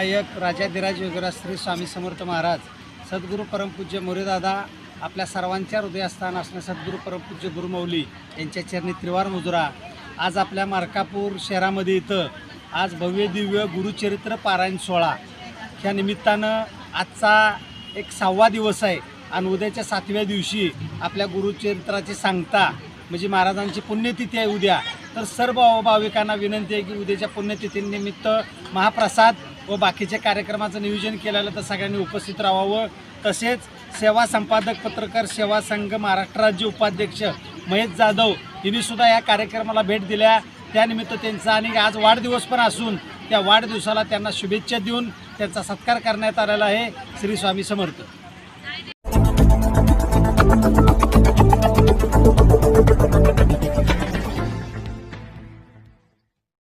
नायक राजाधिराज योगीराज श्री स्वामी समर्थ महाराज सद्गुरू परमपूज्य मोरेदादा आपल्या सर्वांच्या हृदयस्थान असणे सद्गुरू परमपूज्य गुरुमौली यांच्या चरणी त्रिवार मुजरा आज आपल्या मार्कापूर शहरामध्ये इथं आज भव्य दिव्य गुरुचरित्र पारायण सोहळा ह्या निमित्तानं आजचा एक 6वा दिवस आहे आणि उद्याच्या 7व्या दिवशी आपल्या गुरुचरित्राची सांगता म्हणजे महाराजांची पुण्यतिथी आहे उद्या। तर सर्व भाविकांना विनंती आहे की उद्याच्या पुण्यतिथीनिमित्त महाप्रसाद व बाकीच्या कार्यक्रमाचं नियोजन केलेलं तर सगळ्यांनी उपस्थित राहावं। तसेच सेवा संपादक पत्रकार सेवा संघ महाराष्ट्र राज्य उपाध्यक्ष महेश जाधव यांनीसुद्धा या कार्यक्रमाला भेट दिल्या। त्यानिमित्त त्यांचा आणि आज वाढदिवस पण असून त्या वाढदिवसाला त्यांना शुभेच्छा देऊन त्यांचा सत्कार करण्यात आलेला आहे। श्री स्वामी समर्थ।